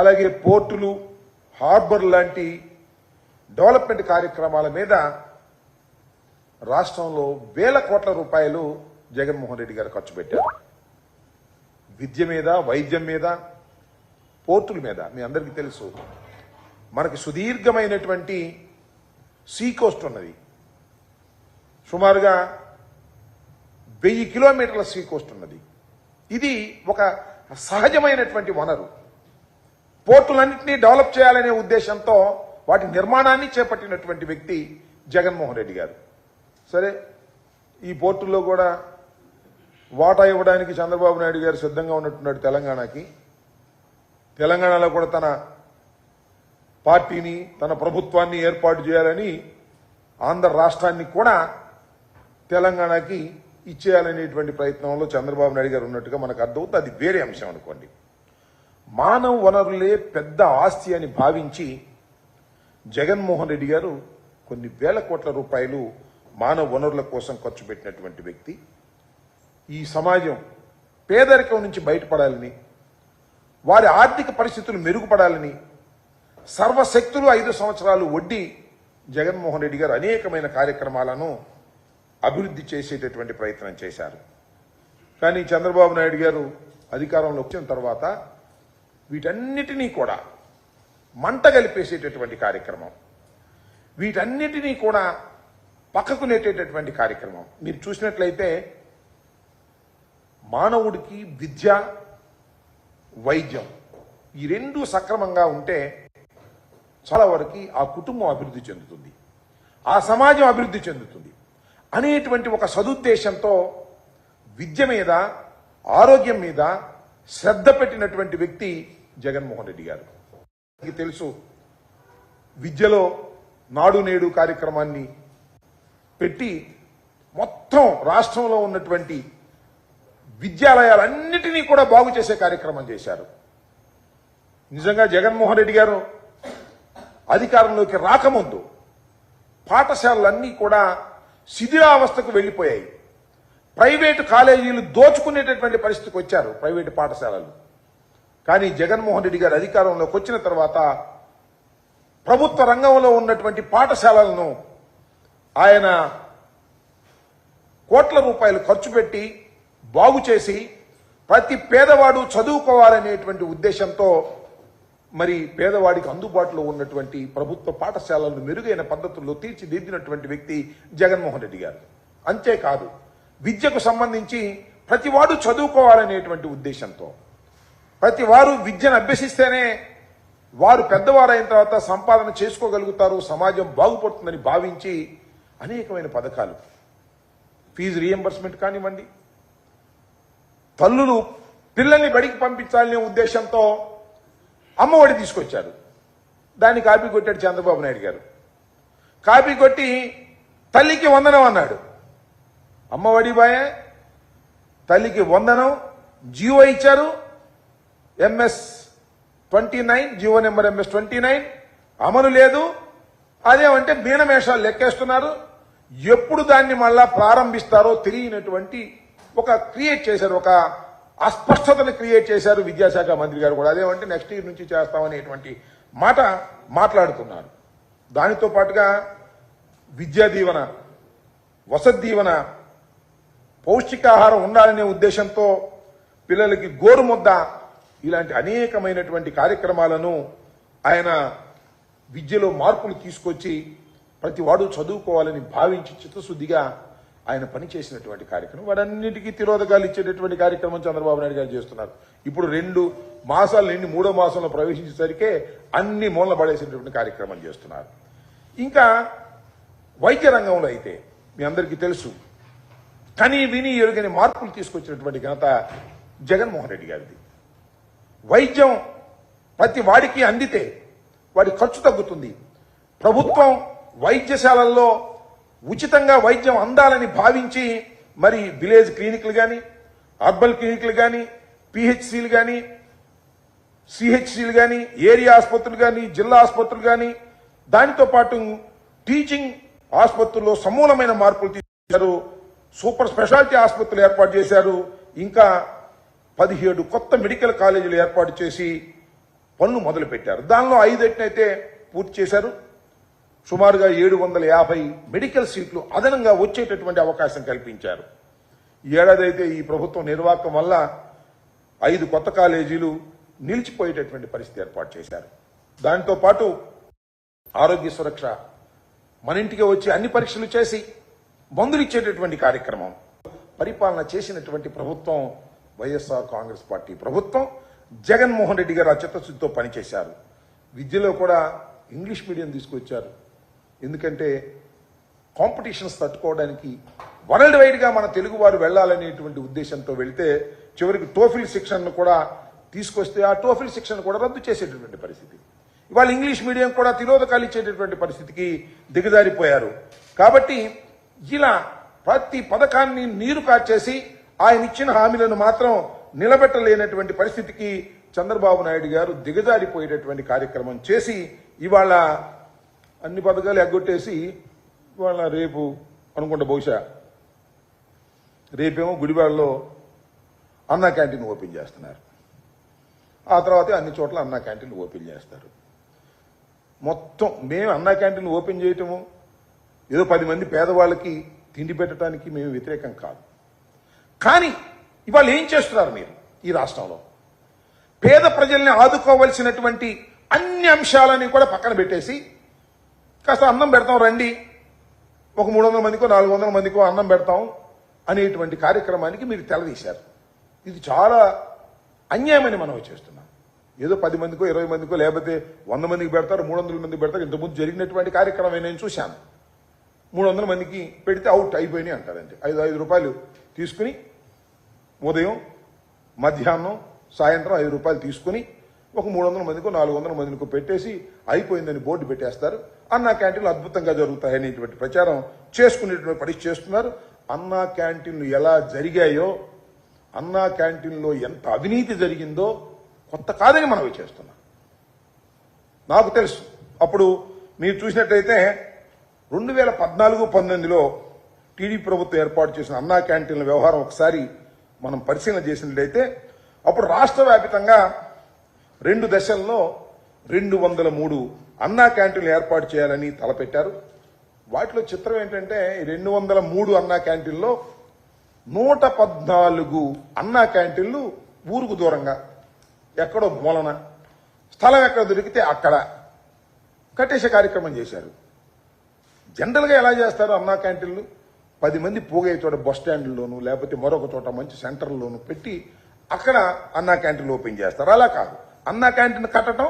అలాగే పోర్టులు, హార్బర్ లాంటి డెవలప్మెంట్ కార్యక్రమాల మీద రాష్ట్రంలో వేల కోట్ల రూపాయలు జగన్మోహన్ రెడ్డి గారు ఖర్చు పెట్టారు. విద్య మీద, వైద్యం మీద, పోర్టుల మీద. మీ అందరికీ తెలుసు, మనకి సుదీర్ఘమైనటువంటి సీ కోస్ట్ ఉన్నది. సుమారుగా 1000 కిలోమీటర్ల సీ కోస్ట్ ఉన్నది. ఇది ఒక సహజమైనటువంటి వనరు. పోర్టులన్నింటినీ డెవలప్ చేయాలనే ఉద్దేశంతో వాటి నిర్మాణాన్ని చేపట్టినటువంటి వ్యక్తి జగన్మోహన్ రెడ్డి గారు. సరే, ఈ పోర్టుల్లో కూడా వాటా ఇవ్వడానికి చంద్రబాబు నాయుడు గారు సిద్ధంగా ఉన్నట్టున్నాడు తెలంగాణకి. తెలంగాణలో కూడా తన పార్టీని, తన ప్రభుత్వాన్ని ఏర్పాటు చేయాలని ఆంధ్ర రాష్ట్రాన్ని కూడా తెలంగాణకి ఇచ్చేయాలనేటువంటి ప్రయత్నంలో చంద్రబాబు నాయుడు గారు ఉన్నట్టుగా మనకు అర్థమవుతుంది. అది వేరే అంశం అనుకోండి. మానవ వనరులే పెద్ద ఆస్తి అని భావించి జగన్మోహన్ రెడ్డి గారు కొన్ని వేల కోట్ల రూపాయలు మానవ వనరుల కోసం ఖర్చు పెట్టినటువంటి వ్యక్తి. ఈ సమాజం పేదరికం నుంచి బయటపడాలని, వారి ఆర్థిక పరిస్థితులు మెరుగుపడాలని సర్వశక్తులు 5 సంవత్సరాలు ఒడ్డి జగన్మోహన్ రెడ్డి గారు అనేకమైన కార్యక్రమాలను అభివృద్ధి చేసేటటువంటి ప్రయత్నం చేశారు. కానీ చంద్రబాబు నాయుడు గారు అధికారంలో వచ్చిన తర్వాత వీటన్నిటినీ కూడా మంట కలిపేసేటటువంటి కార్యక్రమం, వీటన్నిటినీ కూడా పక్కకు నెట్టేటటువంటి కార్యక్రమం. మీరు చూసినట్లయితే మానవుడికి విద్య, వైద్యం ఈ రెండు సక్రమంగా ఉంటే చాలా వరకు ఆ కుటుంబం అభివృద్ధి చెందుతుంది, ఆ సమాజం అభివృద్ధి చెందుతుంది అనేటువంటి ఒక సదుద్దేశంతో విద్య మీద, ఆరోగ్యం మీద శ్రద్ధ పెట్టినటువంటి వ్యక్తి జగన్మోహన్ రెడ్డి గారు. మీకు తెలుసు, విద్యలో నాడు నేడు కార్యక్రమాన్ని పెట్టి మొత్తం రాష్ట్రంలో ఉన్నటువంటి విద్యాలయాలన్నిటినీ కూడా బాగు చేసే కార్యక్రమం చేశారు. నిజంగా జగన్మోహన్ రెడ్డి గారు అధికారంలోకి రాకముందు పాఠశాలలన్నీ కూడా శిథిలావస్థకు వెళ్లిపోయాయి. ప్రైవేటు కాలేజీలు దోచుకునేటటువంటి పరిస్థితికి వచ్చారు ప్రైవేటు పాఠశాలలు. కానీ జగన్మోహన్ రెడ్డి గారు అధికారంలోకి వచ్చిన తర్వాత ప్రభుత్వ రంగంలో ఉన్నటువంటి పాఠశాలలను ఆయన కోట్ల రూపాయలు ఖర్చు పెట్టి బాగు చేసి ప్రతి పేదవాడు చదువుకోవాలనేటువంటి ఉద్దేశంతో మరి పేదవాడికి అందుబాటులో ఉన్నటువంటి ప్రభుత్వ పాఠశాలలను మెరుగైన పద్ధతుల్లో తీర్చిదిద్దినటువంటి వ్యక్తి జగన్మోహన్ రెడ్డి గారు. అంతేకాదు, విద్యకు సంబంధించి ప్రతివాడు చదువుకోవాలనేటువంటి ఉద్దేశంతో, ప్రతి వారు విద్యను అభ్యసిస్తేనే వారు పెద్దవారైన తర్వాత సంపాదన చేసుకోగలుగుతారు, సమాజం బాగుపడుతుందని భావించి అనేకమైన పథకాలు, ఫీజు రీఎంబర్స్మెంట్ కానివ్వండి, తల్లులు పిల్లల్ని బడికి పంపించాలనే ఉద్దేశంతో అమ్మఒడి తీసుకొచ్చారు. దాన్ని కాపీ కొట్టాడు చంద్రబాబు నాయుడు గారు. కాపీ కొట్టి తల్లికి వందనం అన్నాడు. అమ్మఒడి బాయే, తల్లికి వందనం జీవో ఇచ్చారు. MS-29 జీవో నెంబర్ MS-29 అమలు లేదు. అదేమంటే మీనమేషాలు లెక్కేస్తున్నారు. ఎప్పుడు దాన్ని మళ్ళా ప్రారంభిస్తారో తెలియనటువంటి ఒక క్రియేట్ చేశారు, ఒక అస్పష్టతను క్రియేట్ చేశారు విద్యాశాఖ మంత్రి గారు కూడా. అదేమంటే నెక్స్ట్ ఇయర్ నుంచి చేస్తామనేటువంటి మాట మాట్లాడుతున్నారు. దానితో పాటుగా విద్యా దీవెన, వసతి దీవెన, పౌష్టికాహారం ఉండాలనే ఉద్దేశంతో పిల్లలకి గోరుముద్ద, ఇలాంటి అనేకమైనటువంటి కార్యక్రమాలను ఆయన విద్యలో మార్పులు తీసుకొచ్చి ప్రతి వాడు చదువుకోవాలని భావించి చిత్తశుద్ధిగా ఆయన పనిచేసినటువంటి కార్యక్రమం. వాడన్నిటికీ తిరోధకాలు ఇచ్చేటటువంటి కార్యక్రమం చంద్రబాబు నాయుడు గారు చేస్తున్నారు. ఇప్పుడు 2 మాసాలు నిండి 3వ మాసంలో ప్రవేశించేసరికే అన్ని మూలన పడేసేటటువంటి కార్యక్రమం చేస్తున్నారు. ఇంకా వైద్య రంగంలో అయితే మీ అందరికీ తెలుసు, కని విని ఎరుగని మార్పులు తీసుకొచ్చినటువంటి ఘనత జగన్మోహన్ రెడ్డి గారిది. వైద్యం ప్రతి వాడికి అందితే వాడి ఖర్చు తగ్గుతుంది. ప్రభుత్వం వైద్యశాలల్లో ఉచితంగా వైద్యం అందాలని భావించి మరి విలేజ్ క్లినిక్లు కానీ, అర్బన్ క్లినిక్లు కానీ, పిహెచ్సిలు కానీ, సిహెచ్సిలు కానీ, ఏరియా ఆసుపత్రులు కానీ, జిల్లా ఆసుపత్రులు కానీ, దానితో పాటు టీచింగ్ ఆసుపత్రుల్లో సమూలమైన మార్పులు తీసుకొచ్చారు. సూపర్ స్పెషాలిటీ ఆసుపత్రులు ఏర్పాటు చేశారు. ఇంకా 17 కొత్త మెడికల్ కాలేజీలు ఏర్పాటు చేసి పనులు మొదలు పెట్టారు. దానిలో 5 పూర్తి చేశారు. సుమారుగా 750 మెడికల్ సీట్లు అదనంగా వచ్చేటటువంటి అవకాశం కల్పించారు. ఈ ఏడాది అయితే ఈ ప్రభుత్వం నిర్వాహకం వల్ల 5 కొత్త కాలేజీలు నిలిచిపోయేటటువంటి పరిస్థితి ఏర్పాటు చేశారు. దాంతో పాటు ఆరోగ్య సురక్ష, మన ఇంటికి వచ్చి అన్ని పరీక్షలు చేసి మందులు ఇచ్చేటటువంటి కార్యక్రమం పరిపాలన చేసినటువంటి ప్రభుత్వం వైఎస్ఆర్ కాంగ్రెస్ పార్టీ ప్రభుత్వం. జగన్మోహన్ రెడ్డి గారు చిత్తశుద్ధితో పనిచేశారు. విద్యలో కూడా ఇంగ్లీష్ మీడియం తీసుకొచ్చారు. ఎందుకంటే కాంపిటీషన్స్ తట్టుకోవడానికి వరల్డ్ వైడ్గా మన తెలుగు వారు వెళ్లాలనేటువంటి ఉద్దేశంతో వెళ్తే చివరికి టోఫిల్ శిక్షణను కూడా తీసుకొస్తే ఆ టోఫిల్ శిక్షణ కూడా రద్దు చేసేటటువంటి పరిస్థితి. ఇవాళ ఇంగ్లీష్ మీడియం కూడా తిరోధకాలు ఇచ్చేటటువంటి పరిస్థితికి దిగజారిపోయారు. కాబట్టి ఇలా ప్రతి పథకాన్ని నీరు కార్చేసి ఆయన ఇచ్చిన హామీలను మాత్రం నిలబెట్టలేనటువంటి పరిస్థితికి చంద్రబాబు నాయుడు గారు దిగజారిపోయేటటువంటి కార్యక్రమం చేసి ఇవాళ అన్ని పథకాలు ఎగ్గొట్టేసి ఇవాళ రేపు అనుకుంటా బహుశా రేపేమో గుడివాడలో అన్నా క్యాంటీన్ ఓపెన్ చేస్తున్నారు. ఆ తర్వాత అన్ని చోట్ల అన్నా క్యాంటీన్ ఓపెన్ చేస్తారు. మొత్తం మేము అన్నా క్యాంటీన్ ఓపెన్ చేయటము ఏదో 10 మంది పేదవాళ్ళకి తిండి పెట్టడానికి మేము వ్యతిరేకం కాదు. కానీ ఇవాళ ఏం చేస్తున్నారు మీరు ఈ రాష్ట్రంలో? పేద ప్రజల్ని ఆదుకోవలసినటువంటి అన్ని అంశాలని కూడా పక్కన పెట్టేసి కాస్త అన్నం పెడతాం రండి, ఒక 300 మందికో 400 మందికో అన్నం పెడతాం అనేటువంటి కార్యక్రమానికి మీరు తెలదీశారు. ఇది చాలా అన్యాయమని మనం చేస్తున్నాం. ఏదో 10 మందికో 20 మందికో లేకపోతే 100 మందికి పెడతారు, 300 మందికి పెడతారు. ఇంతకుముందు జరిగినటువంటి కార్యక్రమం నేను చూశాను. 300 మందికి పెడితే అవుట్ అయిపోయినాయి అంటారంటే 5 రూపాయలు తీసుకుని ఉదయం మధ్యాహ్నం సాయంత్రం 5 రూపాయలు తీసుకుని ఒక 300 మందికో 400 మందికో పెట్టేసి అయిపోయిందని బోర్డు పెట్టేస్తారు. అన్నా క్యాంటీన్లు అద్భుతంగా జరుగుతాయనేటువంటి ప్రచారం చేసుకునేటువంటి పరిస్థితి చేస్తున్నారు. అన్నా క్యాంటీన్లు ఎలా జరిగాయో, అన్నా క్యాంటీన్లో ఎంత అవినీతి జరిగిందో కొత్త కాదని మనవి చేస్తున్నాం. నాకు తెలుసు. అప్పుడు మీరు చూసినట్టయితే 2014-19లో టీడీపీ ప్రభుత్వం ఏర్పాటు చేసిన అన్నా క్యాంటీన్ల వ్యవహారం ఒకసారి మనం పరిశీలన చేసినట్లయితే అప్పుడు రాష్ట్ర వ్యాప్తంగా 2 దశల్లో 203 అన్నా క్యాంటీన్లు ఏర్పాటు చేయాలని తలపెట్టారు. వాటిలో చిత్రం ఏంటంటే 203 అన్నా క్యాంటీన్లో 114 అన్నా క్యాంటీన్లు ఊరుకు దూరంగా ఎక్కడో మూలన స్థలం ఎక్కడ దొరికితే అక్కడ కట్టేసే కార్యక్రమం చేశారు. జనరల్గా ఎలా చేస్తారు అన్నా క్యాంటీన్లు? 10 మంది పోగే చోట బస్ స్టాండ్లోను లేకపోతే మరొక చోట మంచి సెంటర్లోను పెట్టి అక్కడ అన్నా క్యాంటీన్లు ఓపెన్ చేస్తారు. అలా కాదు, అన్నా క్యాంటీన్ కట్టడం